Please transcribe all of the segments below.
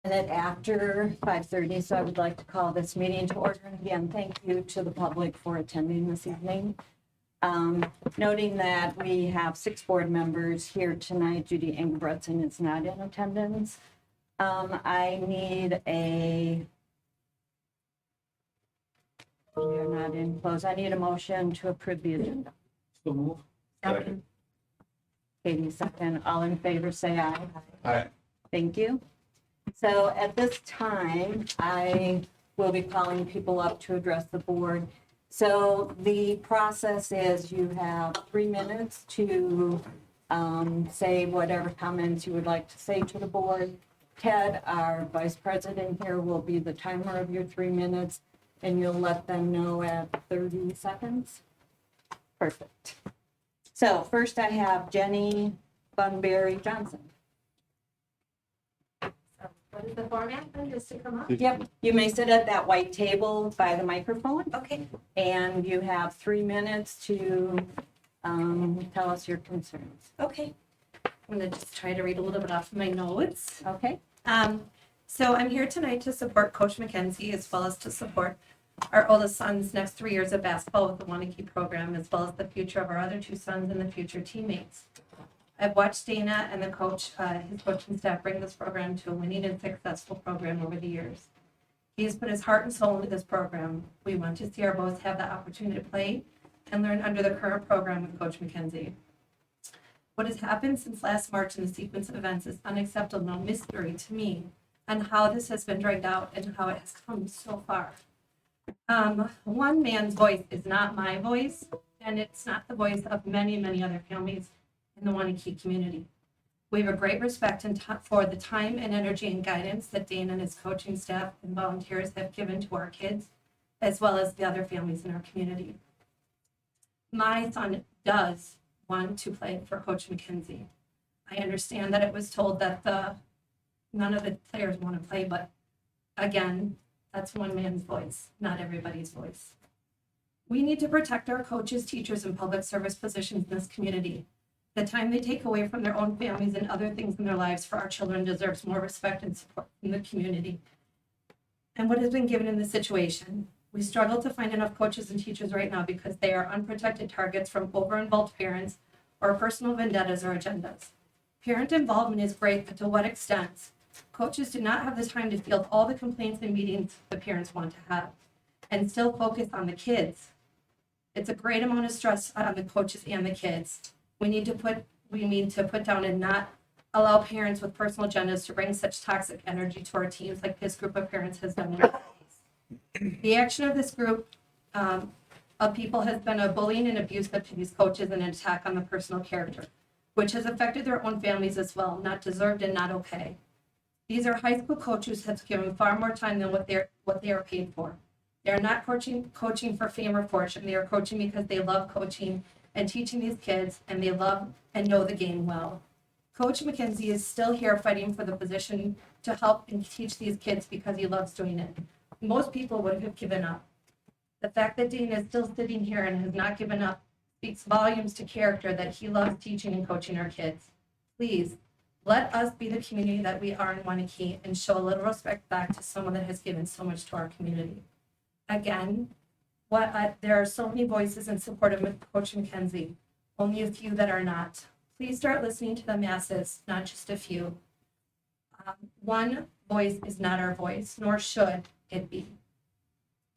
minute after 5:30, so I would like to call this meeting to order. And again, thank you to the public for attending this evening. Noting that we have 6 board members here tonight. Judy Engelbretson is not in attendance. I need we are not in close. I need a motion to approve the agenda. So move. Second. Katie, second. All in favor, say aye. Aye. Thank you. So at this time, I will be calling people up to address the board. So the process is you have 3 minutes to say whatever comments you would like to say to the board. Ted, our vice president here, will be the timer of your 3 minutes, and you'll let them know at 30 seconds. Perfect. So first I have Jenny Bunbury Johnson. What is the format then, just to come up? Yep, you may sit at that white table by the microphone, Okay, and you have 3 minutes to tell us your concerns. okay. I'm gonna just try to read a little bit off my notes. Okay? So I'm here tonight to support Coach McKenzie as well as to support our oldest son's next 3 years of basketball with the Waunakee program, as well as the future of our other 2 sons and the future teammates. I've watched Dana and the coach, his coaching staff bring this program to a winning and successful program over the years. He has put his heart and soul into this program. We want to see our boys have the opportunity to play and learn under the current program with Coach McKenzie. What has happened since last March in the sequence of events is unacceptable, no mystery to me, and how this has been dragged out and how it has come so far. One man's voice is not my voice, and it's not the voice of many, many other families in the Waunakee community. We have a great respect for the time and energy and guidance that Dana and his coaching staff and volunteers have given to our kids, as well as the other families in our community. My son does want to play for Coach McKenzie. I understand that it was told that none of the players want to play, but again, that's one man's voice, not everybody's voice. We need to protect our coaches, teachers, and public service positions in this community. The time they take away from their own families and other things in their lives for our children deserves more respect and support from the community. And what has been given in this situation? We struggle to find enough coaches and teachers right now because they are unprotected targets from over-involved parents or personal vendettas or agendas. Parent involvement is great, but to what extent? Coaches do not have the time to field all the complaints and meetings the parents want to have and still focus on the kids. It's a great amount of stress on the coaches and the kids. We need to put down and not allow parents with personal agendas to bring such toxic energy to our teams like this group of parents has done. The action of this group of people has been a bullying and abuse to these coaches and an attack on the personal character, which has affected their own families as well, not deserved and not okay. These are high school coaches who have given far more time than what they are paid for. They are not coaching for fame or fortune. They are coaching because they love coaching and teaching these kids, and they love and know the game well. Coach McKenzie is still here fighting for the position to help and teach these kids because he loves doing it. Most people would have given up. The fact that Dana is still sitting here and has not given up speaks volumes to character that he loves teaching and coaching our kids. Please, let us be the community that we are in Waunakee and show a little respect back to someone that has given so much to our community. Again, there are so many voices in support of Coach McKenzie, only a few that are not. Please start listening to the masses, not just a few. One voice is not our voice, nor should it be.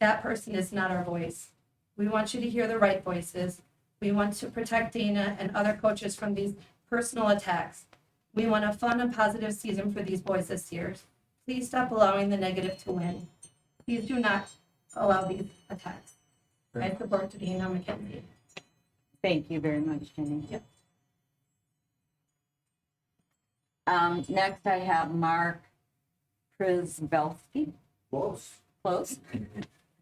That person is not our voice. We want you to hear the right voices. We want to protect Dana and other coaches from these personal attacks. We want a fun and positive season for these boys this year. Please stop allowing the negative to win. Please do not allow these attacks. I support Dana McKenzie. Thank you very much, Jenny. Yep. Next, I have Mark Przybelski. Close. Close.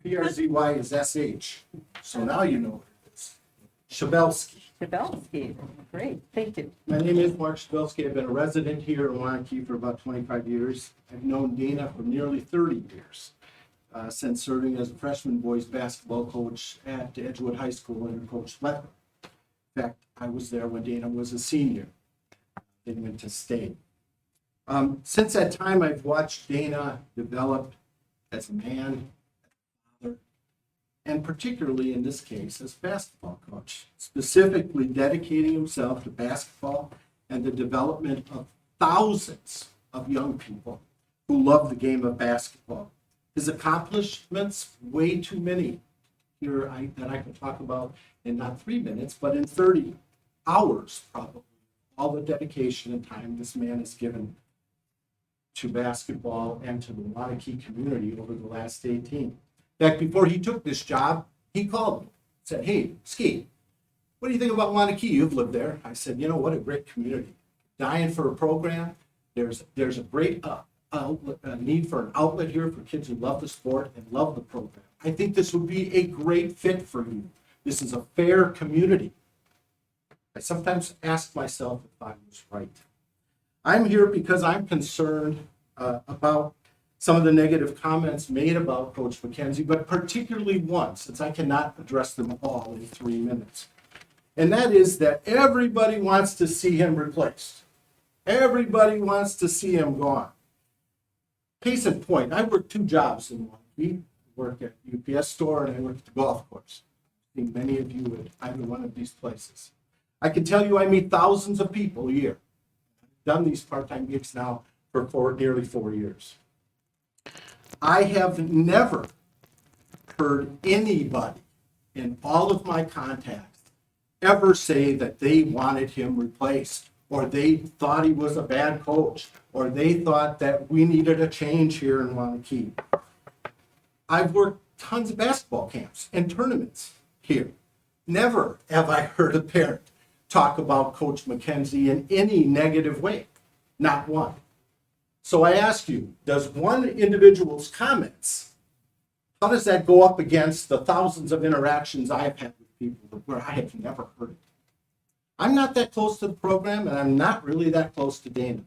PRZY is SH. So now you know what it is. Shabelsky. Przybelski. Great. Thank you. My name is Mark Shabelsky. I've been a resident here in Waunakee for about 25 years. I've known Dana for nearly 30 years, since serving as a freshman boys basketball coach at Edgewood High School under Coach Levy. In fact, I was there when Dana was a senior. Then went to state. Since that time, I've watched Dana develop as a man, father, and particularly in this case, as basketball coach, specifically dedicating himself to basketball and the development of thousands of young people who love the game of basketball. His accomplishments, way too many here that I can talk about in not 3 minutes, but in 30 hours probably. All the dedication and time this man has given to basketball and to the Waunakee community over the last 18. In fact, before he took this job, he called me, said, "Hey, Ski, what do you think about Waunakee? You've lived there." I said, "You know what, a great community. Dying for a program. There's a great outlet, a need for an outlet here for kids who love the sport and love the program. I think this would be a great fit for you. This is a fair community." I sometimes ask myself if I was right. I'm here because I'm concerned about some of the negative comments made about Coach McKenzie, but particularly one, since I cannot address them all in 3 minutes. And that is that everybody wants to see him replaced. Everybody wants to see him gone. Case in point, I work 2 jobs in Waunakee. I work at UPS store and I work at the golf course. I think many of you at either one of these places. I can tell you I meet thousands of people a year. I've done these part-time gigs now for nearly 4 years. I have never heard anybody in all of my contacts ever say that they wanted him replaced, or they thought he was a bad coach, or they thought that we needed a change here in Waunakee. I've worked tons of basketball camps and tournaments here. Never have I heard a parent talk about Coach McKenzie in any negative way. Not one. So I ask you, does one individual's comments, how does that go up against the thousands of interactions I've had with people where I have never heard it? I'm not that close to the program, and I'm not really that close to Dana.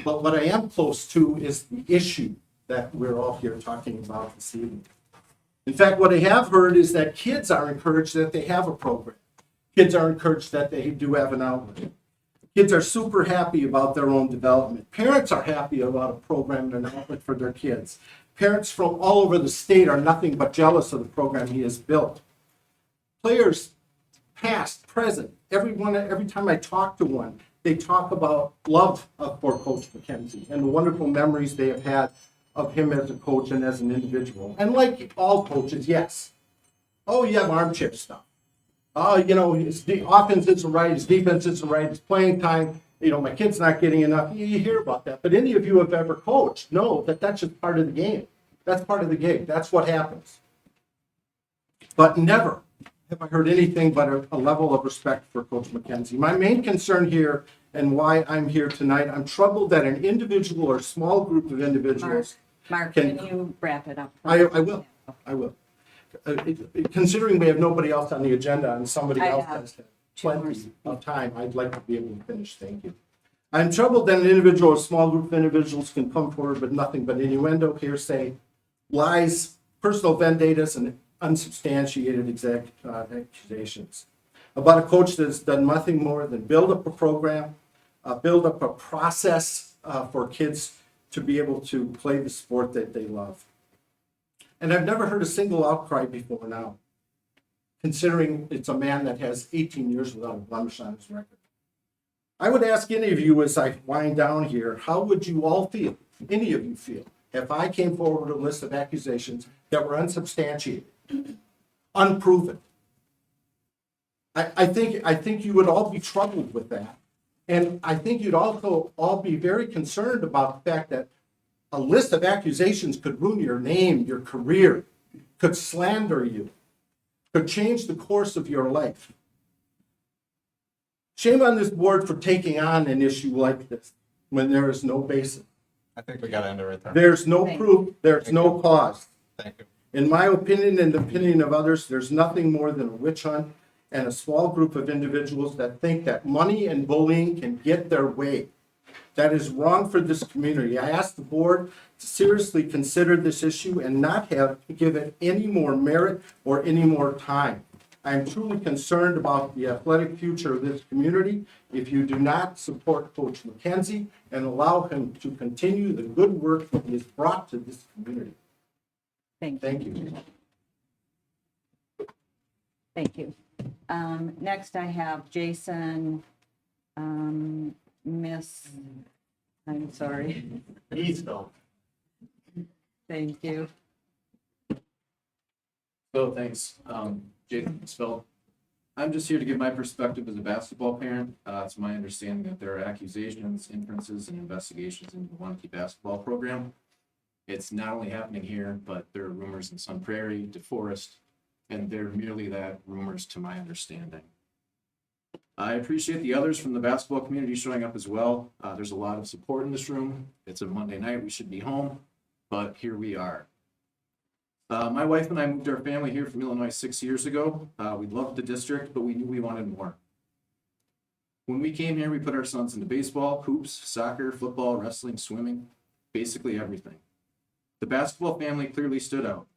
But what I am close to is the issue that we're all here talking about this evening. In fact, what I have heard is that kids are encouraged that they have a program. Kids are encouraged that they do have an outlet. Kids are super happy about their own development. Parents are happy about a program and an outlet for their kids. Parents from all over the state are nothing but jealous of the program he has built. Players, past, present, every time I talk to one, they talk about love for Coach McKenzie and the wonderful memories they have had of him as a coach and as an individual. And like all coaches, yes. Oh, you have armchair stuff. Oh, his offense isn't right, his defense isn't right, his playing time, my kid's not getting enough. You hear about that. But any of you have ever coached know that that's just part of the game. That's part of the game. That's what happens. But never have I heard anything but a level of respect for Coach McKenzie. My main concern here and why I'm here tonight, I'm troubled that an individual or small group of individuals. Mark, can you wrap it up? I will. Considering we have nobody else on the agenda and somebody else has plenty of time, I'd like to be able to finish. Thank you. I'm troubled that an individual or small group of individuals can come forward with nothing but innuendo, hearsay, lies, personal vendettas, and unsubstantiated accusations about a coach that's done nothing more than build up a program, build up a process for kids to be able to play the sport that they love. And I've never heard a single outcry before now, considering it's a man that has 18 years without a blemish on his record. I would ask any of you as I wind down here, how would you all feel, any of you feel, if I came forward with a list of accusations that were unsubstantiated, unproven? I think you would all be troubled with that. And I think you'd also all be very concerned about the fact that a list of accusations could ruin your name, your career, could slander you, could change the course of your life. Shame on this board for taking on an issue like this when there is no basis. I think we got to end it right there. There's no proof, there's no cause. Thank you. In my opinion and the opinion of others, there's nothing more than a witch hunt and a small group of individuals that think that money and bullying can get their way. That is wrong for this community. I ask the board to seriously consider this issue and not give it any more merit or any more time. I am truly concerned about the athletic future of this community if you do not support Coach McKenzie and allow him to continue the good work that he has brought to this community. Thank you. Thank you. Thank you. Next I have Jason, Miss, I'm sorry. Eastville. Thank you. So thanks, Jason Eastville. I'm just here to give my perspective as a basketball parent. It's my understanding that there are accusations, inferences, and investigations into the Waunakee basketball program. It's not only happening here, but there are rumors in Sun Prairie, DeForest, and they're merely that, rumors to my understanding. I appreciate the others from the basketball community showing up as well. There's a lot of support in this room. It's a Monday night, we should be home, but here we are. My wife and I moved our family here from Illinois 6 years ago. We loved the district, but we knew we wanted more. When we came here, we put our sons into baseball, hoops, soccer, football, wrestling, swimming, basically everything. The basketball family clearly stood out.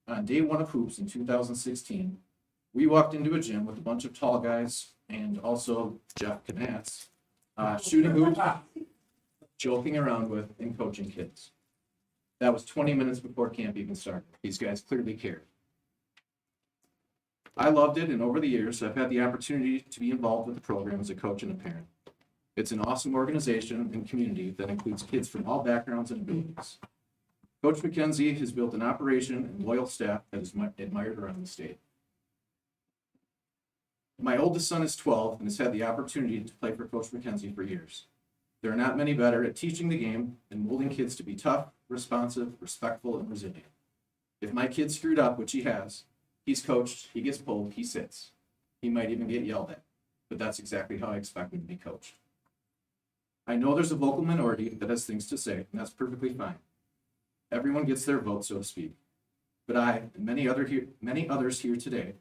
On day one of hoops in 2016, we walked into a gym with a bunch of tall guys and also Jeff Knatz, shooting hoops, joking around with, and coaching kids. That was 20 minutes before camp even started. These guys clearly cared. I loved it, and over the years, I've had the opportunity to be involved with the program as a coach and a parent. It's an awesome organization and community that includes kids from all backgrounds and abilities. Coach McKenzie has built an operation and loyal staff that is admired around the state. My oldest son is 12 and has had the opportunity to play for Coach McKenzie for years. There are not many better at teaching the game and molding kids to be tough, responsive, respectful, and resilient. If my kid screwed up, which he has, he's coached, he gets pulled, he sits. He might even get yelled at, but that's exactly how I expect him to be coached. I know there's a vocal minority that has things to say, and that's perfectly fine. Everyone gets their vote, so to speak. But I, and many others here today,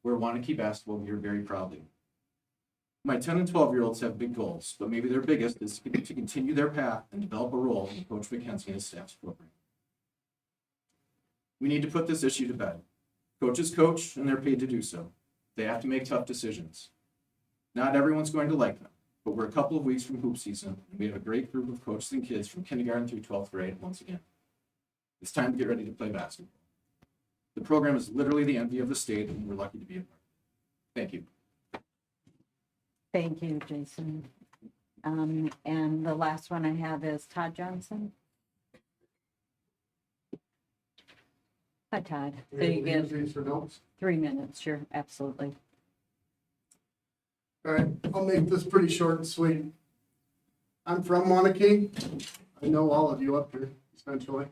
wear Waunakee basketball gear very proudly. My 10 and 12-year-olds have big goals, but maybe their biggest is to continue their path and develop a role in Coach McKenzie and his staff's program. We need to put this issue to bed. Coaches coach, and they're paid to do so. They have to make tough decisions. Not everyone's going to like them, but we're a couple of weeks from hoop season, and we have a great group of coaches and kids from kindergarten through 12th grade once again. It's time to get ready to play basketball. The program is literally the envy of the state, and we're lucky to be a part. Thank you. Thank you, Jason. And the last one I have is Todd Johnson. Hi, Todd. So you get For notes. 3 minutes, sure, absolutely. All right, I'll make this pretty short and sweet. I'm from Waunakee. I know all of you up here, essentially.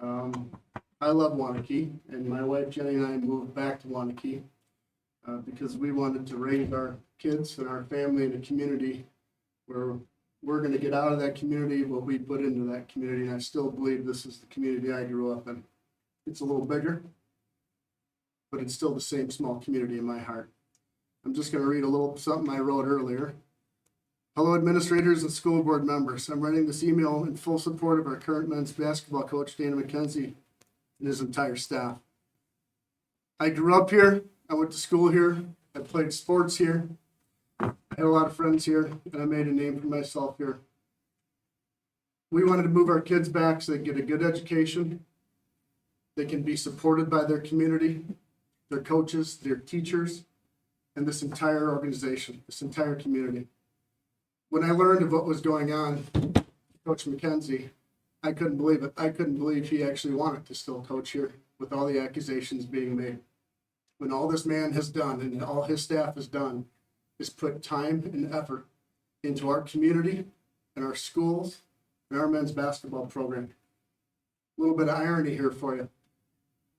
I love Waunakee, and my wife Jenny and I moved back to Waunakee because we wanted to raise our kids and our family in a community where we're going to get out of that community what we put into that community, and I still believe this is the community I grew up in. It's a little bigger, but it's still the same small community in my heart. I'm just going to read a little something I wrote earlier. Hello, administrators and school board members. I'm writing this email in full support of our current men's basketball coach, Dana McKenzie, and his entire staff. I grew up here. I went to school here. I played sports here. I had a lot of friends here, and I made a name for myself here. We wanted to move our kids back so they get a good education. They can be supported by their community, their coaches, their teachers, and this entire organization, this entire community. When I learned of what was going on, Coach McKenzie, I couldn't believe it. I couldn't believe he actually wanted to still coach here with all the accusations being made. When all this man has done and all his staff has done is put time and effort into our community and our schools and our men's basketball program. A little bit of irony here for you.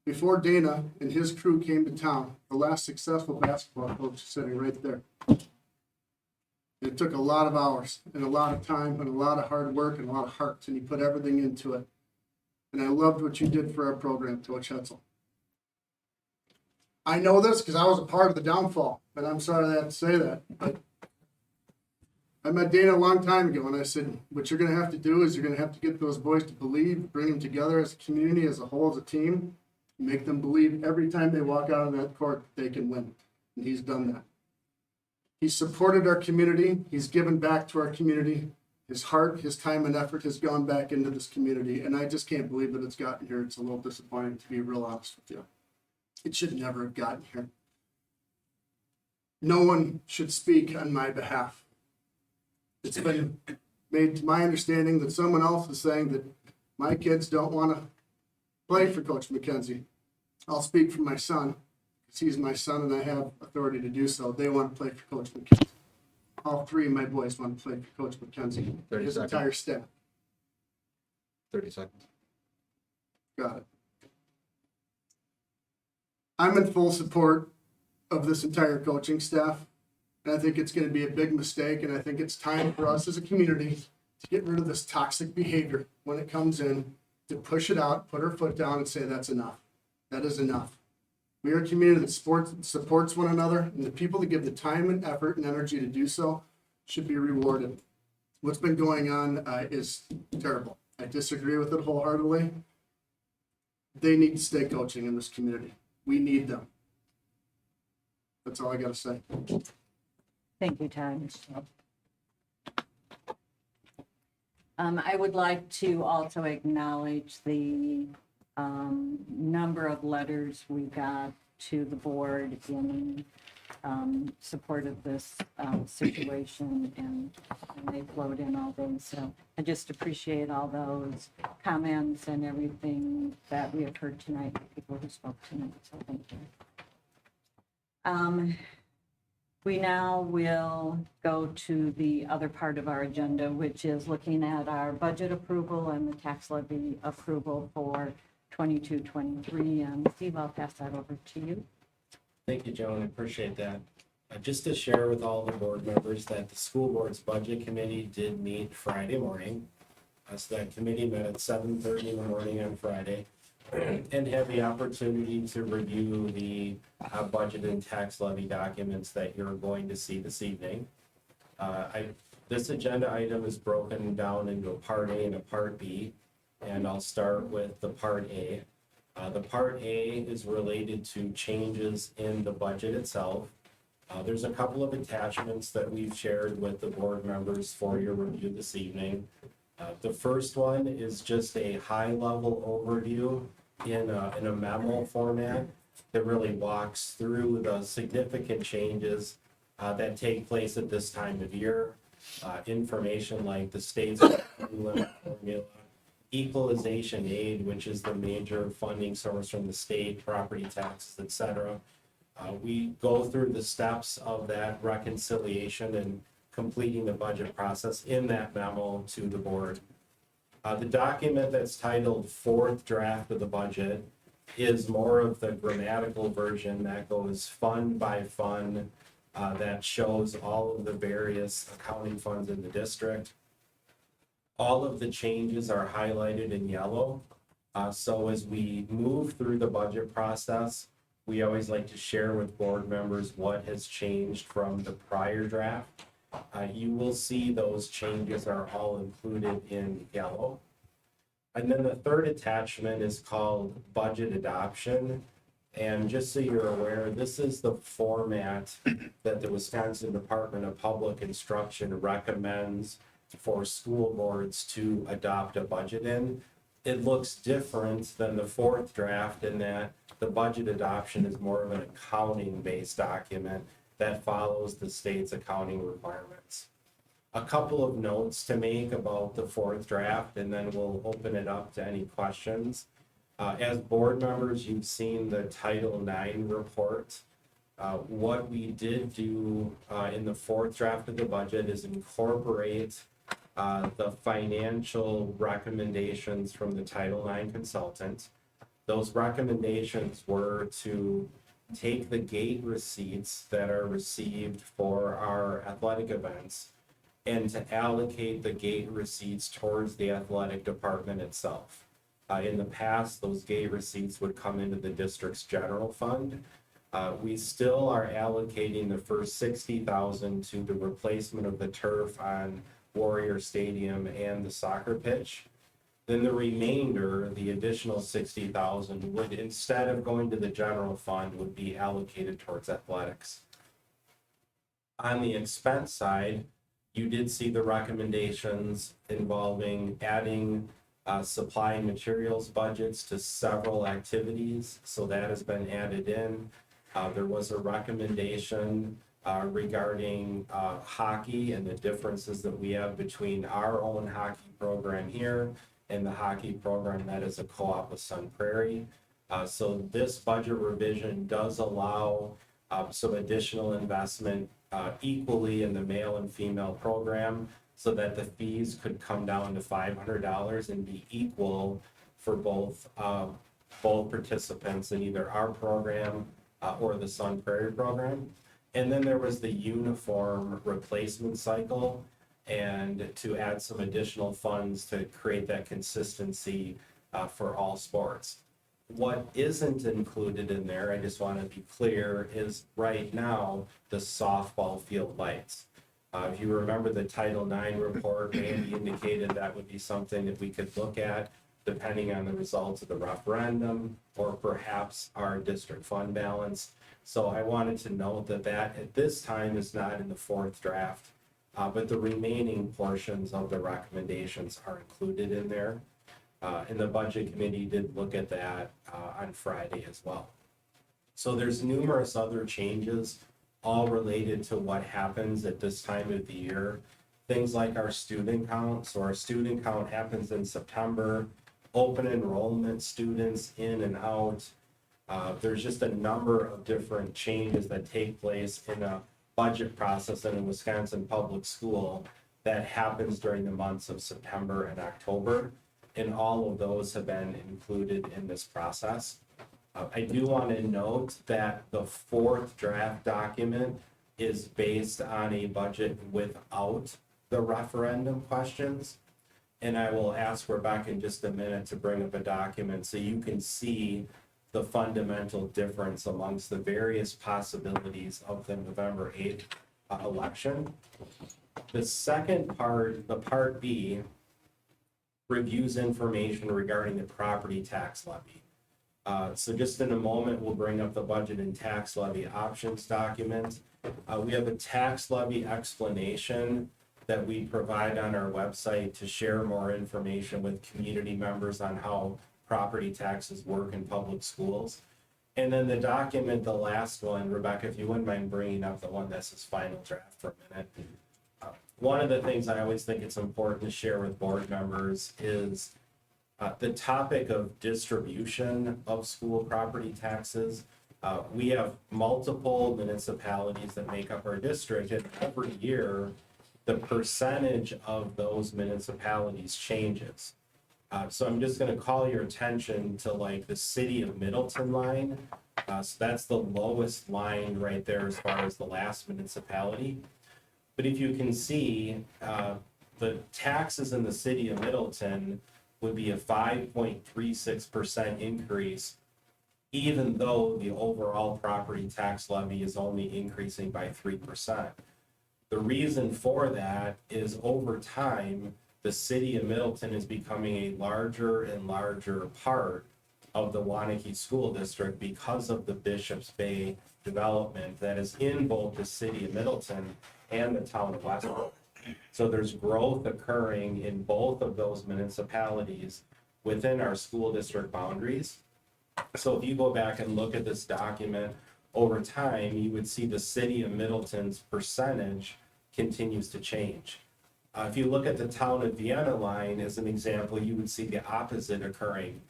Before Dana and his crew came to town, the last successful basketball coach is sitting right there. It took a lot of hours and a lot of time and a lot of hard work and a lot of heart, and he put everything into it. And I loved what you did for our program, Coach Hetzel. I know this because I was a part of the downfall, but I'm sorry I have to say that. But I met Dana a long time ago, and I said, what you're going to have to do is you're going to have to get those boys to believe, bring them together as a community, as a whole, as a team. Make them believe every time they walk out on that court, they can win. And he's done that. He's supported our community. He's given back to our community. His heart, his time and effort has gone back into this community. And I just can't believe that it's gotten here. It's a little disappointing, to be real honest with you. It should never have gotten here. No one should speak on my behalf. It's been made to my understanding that someone else is saying that my kids don't want to play for Coach McKenzie. I'll speak for my son, because he's my son and I have authority to do so. They want to play for Coach McKenzie. All three of my boys want to play for Coach McKenzie. 30 His seconds. entire staff. 30 seconds. Got it. I'm in full support of this entire coaching staff. And I think it's going to be a big mistake. And I think it's time for us as a community to get rid of this toxic behavior when it comes in, to push it out, put our foot down and say, that's enough. That is enough. We are a community that supports one another, and the people that give the time and effort and energy to do so should be rewarded. What's been going on is terrible. I disagree with it wholeheartedly. They need to stay coaching in this community. We need them. That's all I got to say. Thank you, Todd. I would like to also acknowledge the number of letters we got to the board in support of this situation, and they flowed in all day. So I just appreciate all those comments and everything that we have heard tonight, people who spoke tonight. So thank you. We now will go to the other part of our agenda, which is looking at our budget approval and the tax levy approval for 22-23. And Steve, I'll pass that over to you. Thank you, Joan. I appreciate that. Just to share with all the board members that the school board's budget committee did meet Friday morning. So that committee met at 7:30 in the morning on Friday and had the opportunity to review the budget and tax levy documents that you're going to see this evening. This agenda item is broken down into a Part A and a Part B, and I'll start with the Part A. The Part A is related to changes in the budget itself. There's a couple of attachments that we've shared with the board members for your review this evening. The first one is just a high-level overview in a memo format that really walks through the significant changes that take place at this time of year. Information like the state's limit formula, equalization aid, which is the major funding source from the state, property taxes, etc. We go through the steps of that reconciliation and completing the budget process in that memo to the board. The document that's titled Fourth Draft of the Budget is more of the grammatical version that goes fund by fund, that shows all of the various accounting funds in the district. All of the changes are highlighted in yellow. So as we move through the budget process, we always like to share with board members what has changed from the prior draft. You will see those changes are all included in yellow. And then the third attachment is called budget adoption. And just so you're aware, this is the format that the Wisconsin Department of Public Instruction recommends for school boards to adopt a budget in. It looks different than the fourth draft in that the budget adoption is more of an accounting-based document that follows the state's accounting requirements. A couple of notes to make about the fourth draft, and then we'll open it up to any questions. As board members, you've seen the Title IX report. What we did do in the fourth draft of the budget is incorporate the financial recommendations from the Title IX consultant. Those recommendations were to take the gate receipts that are received for our athletic events and to allocate the gate receipts towards the athletic department itself. In the past, those gate receipts would come into the district's general fund. We still are allocating the first $60,000 to the replacement of the turf on Warrior Stadium and the soccer pitch. Then the remainder, the additional 60,000 would, instead of going to the general fund, would be allocated towards athletics. On the expense side, you did see the recommendations involving adding supply and materials budgets to several activities, so that has been added in. There was a recommendation regarding hockey and the differences that we have between our own hockey program here and the hockey program that is a co-op with Sun Prairie. So this budget revision does allow some additional investment equally in the male and female program, so that the fees could come down to $500 and be equal for both participants in either our program or the Sun Prairie program. And then there was the uniform replacement cycle, and to add some additional funds to create that consistency for all sports. What isn't included in there, I just want to be clear, is right now the softball field lights. If you remember the Title IX report, Randy indicated that would be something that we could look at depending on the results of the referendum or perhaps our district fund balance. So I wanted to note that at this time is not in the fourth draft, but the remaining portions of the recommendations are included in there. And the budget committee did look at that on Friday as well. So there's numerous other changes, all related to what happens at this time of the year. Things like our student count. So our student count happens in September, open enrollment students in and out. There's just a number of different changes that take place in a budget process in a Wisconsin public school that happens during the months of September and October. And all of those have been included in this process. I do want to note that the fourth draft document is based on a budget without the referendum questions. And I will ask Rebecca in just a minute to bring up a document so you can see the fundamental difference amongst the various possibilities of the November 8th election. The second part, the Part B, reviews information regarding the property tax levy. So just in a moment, we'll bring up the budget and tax levy options document. We have a tax levy explanation that we provide on our website to share more information with community members on how property taxes work in public schools. And then the document, the last one, Rebecca, if you wouldn't mind bringing up the one that says final draft for a minute. One of the things I always think it's important to share with board members is the topic of distribution of school property taxes. We have multiple municipalities that make up our district, and every year the percentage of those municipalities changes. So I'm just going to call your attention to like the city of Middleton line. So that's the lowest line right there as far as the last municipality. But if you can see, the taxes in the city of Middleton would be a 5.36% increase, even though the overall property tax levy is only increasing by 3%. The reason for that is over time, the city of Middleton is becoming a larger and larger part of the Waunakee School District because of the Bishops Bay development that is in both the city of Middleton and the town of Westbrook. So there's growth occurring in both of those municipalities within our school district boundaries. So if you go back and look at this document over time, you would see the city of Middleton's percentage continues to change. If you look at the town of Vienna line as an example, you would see the opposite occurring.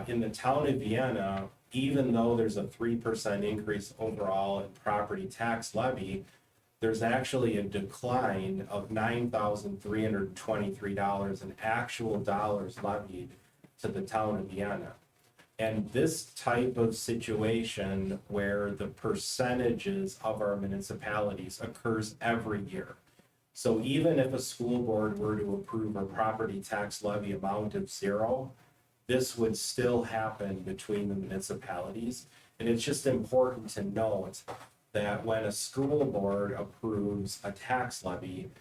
In the town of Vienna, even though there's a 3% increase overall in property tax levy, there's actually a decline of $9,323 in actual dollars levied to the town of Vienna. And this type of situation where the percentages of our municipalities occurs every year. So even if a school board were to approve a property tax levy amount of 0, this would still happen between the municipalities. And it's just important to note that when a school board approves a tax levy,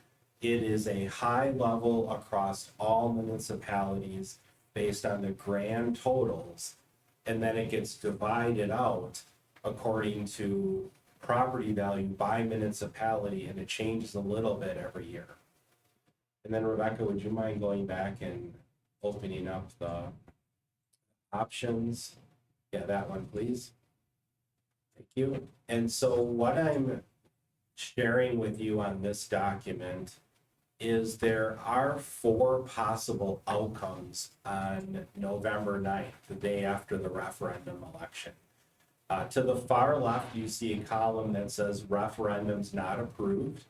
It is a high level across all municipalities based on the grand totals. And then it gets divided out according to property value by municipality, and it changes a little bit every year. And then Rebecca, would you mind going back and opening up the options? Yeah, that one, please. Thank you. And so what I'm sharing with you on this document is there are 4 possible outcomes on November 9th, the day after the referendum election. To the far left, you see a column that says referendums not approved.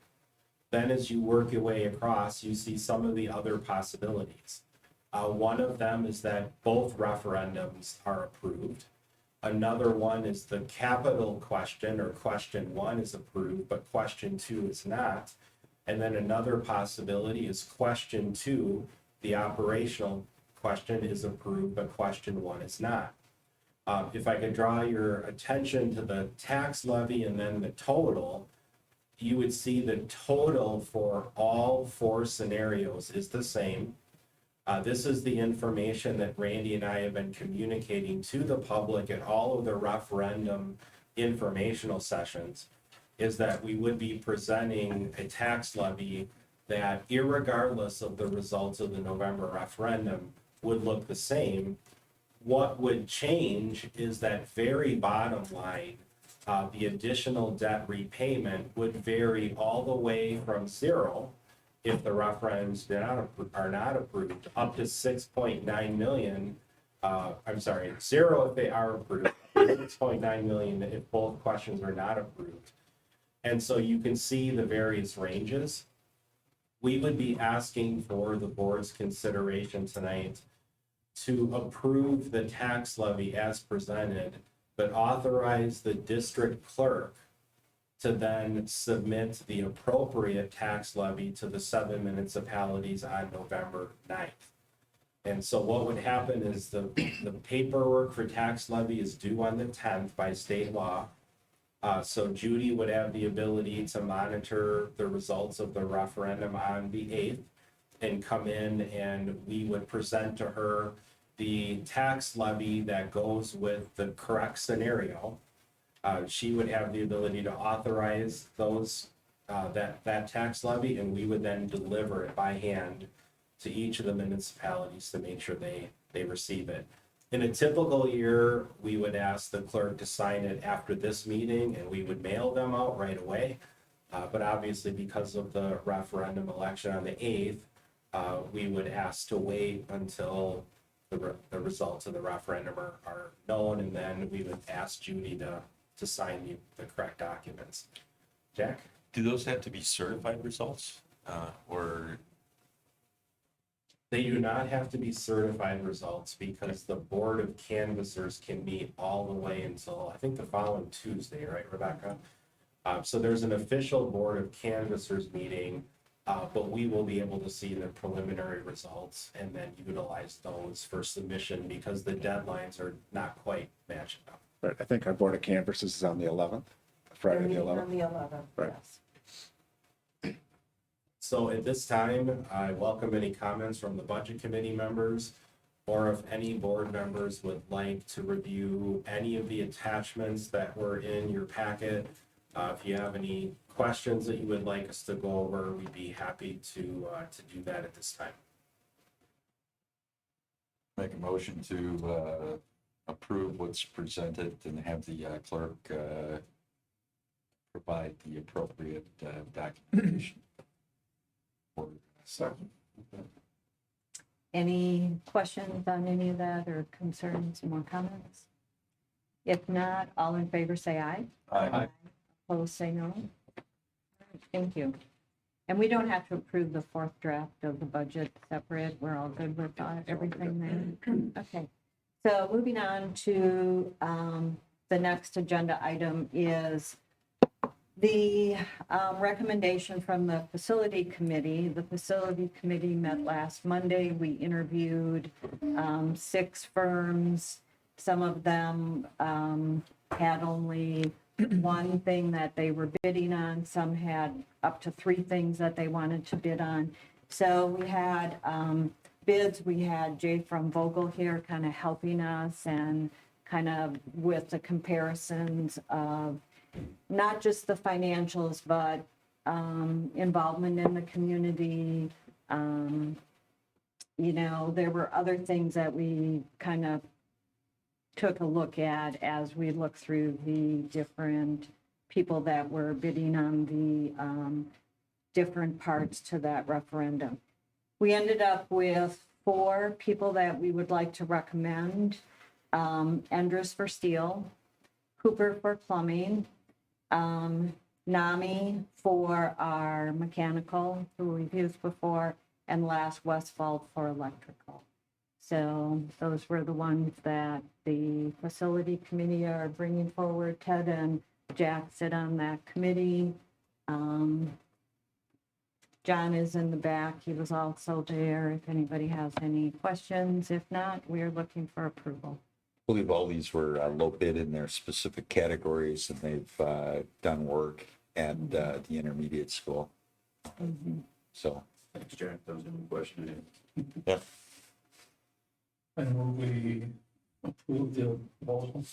Then as you work your way across, you see some of the other possibilities. One of them is that both referendums are approved. Another one is the capital question, or question 1 is approved, but question 2 is not. And then another possibility is question 2, the operational question is approved, but question 1 is not. If I could draw your attention to the tax levy and then the total, you would see the total for all 4 scenarios is the same. This is the information that Randy and I have been communicating to the public at all of the referendum informational sessions, is that we would be presenting a tax levy that, irregardless of the results of the November referendum, would look the same. What would change is that very bottom line, the additional debt repayment would vary all the way from 0 if the referendums are not approved, up to 6.9 million. I'm sorry, 0 if they are approved, 6.9 million if both questions are not approved. And so you can see the various ranges. We would be asking for the board's consideration tonight to approve the tax levy as presented, but authorize the district clerk to then submit the appropriate tax levy to the 7 municipalities on November 9th. And so what would happen is the paperwork for tax levy is due on the 10th by state law. So Judy would have the ability to monitor the results of the referendum on the 8th and come in, and we would present to her the tax levy that goes with the correct scenario. She would have the ability to authorize those that tax levy, and we would then deliver it by hand to each of the municipalities to make sure they receive it. In a typical year, we would ask the clerk to sign it after this meeting, and we would mail them out right away. But obviously, because of the referendum election on the 8th, we would ask to wait until the results of the referendum are known, and then we would ask Judy to sign the correct documents. Jack? Do those have to be certified results, or? They do not have to be certified results because the Board of Canvassers can meet all the way until, I think, the following Tuesday, right, Rebecca? So there's an official Board of Canvassers meeting, but we will be able to see the preliminary results and then utilize those for submission because the deadlines are not quite matching up. Right, I think our Board of Canvassers is on the 11th, Friday the 11th. On the 11th, Right. yes. So at this time, I welcome any comments from the Budget Committee members, or if any board members would like to review any of the attachments that were in your packet. If you have any questions that you would like us to go over, we'd be happy to do that at this time. Make a motion to approve what's presented and have the clerk provide the appropriate documentation. Second. Any questions on any of that or concerns, more comments? If not, all in favor say aye. Aye. Opposed, say no. Thank you. And we don't have to approve the 4th draft of the budget separate. We're all good with everything there. Okay. So moving on to the next agenda item is the recommendation from the facility committee. The facility committee met last Monday. We interviewed 6 firms. Some of them had only one thing that they were bidding on. Some had up to 3 things that they wanted to bid on. So we had bids. We had Jay from Vogel here kind of helping us and kind of with the comparisons of not just the financials, but involvement in the community. You know, there were other things that we kind of took a look at as we looked through the different people that were bidding on the different parts to that referendum. We ended up with 4 people that we would like to recommend. Endress for steel, Cooper for plumbing, NAMI for our mechanical, who we've used before, and last Westfall for electrical. So those were the ones that the facility committee are bringing forward. Ted and Jack sit on that committee. John is in the back. He was also there if anybody has any questions. If not, we are looking for approval. I believe all these were low bid in their specific categories, and they've done work at the intermediate school. So, Thanks, Jack. That was a good question. yeah. And will we approve the proposal?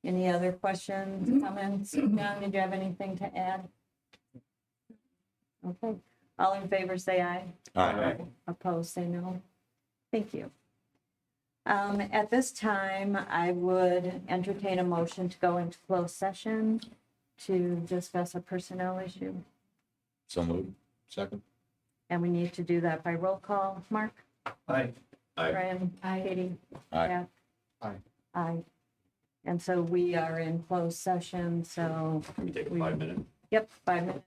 Any other questions, comments? John, did you have anything to add? Okay, all in favor, say aye. Aye. Opposed, say no. Thank you. At this time, I would entertain a motion to go into closed session to discuss a personnel issue. So moved. Second. And we need to do that by roll call. Mark? Aye. Brian? Katie? Aye. Pat? Aye. Aye. And so we are in closed session, so. Can we take a 5-minute? Yep, 5 minutes.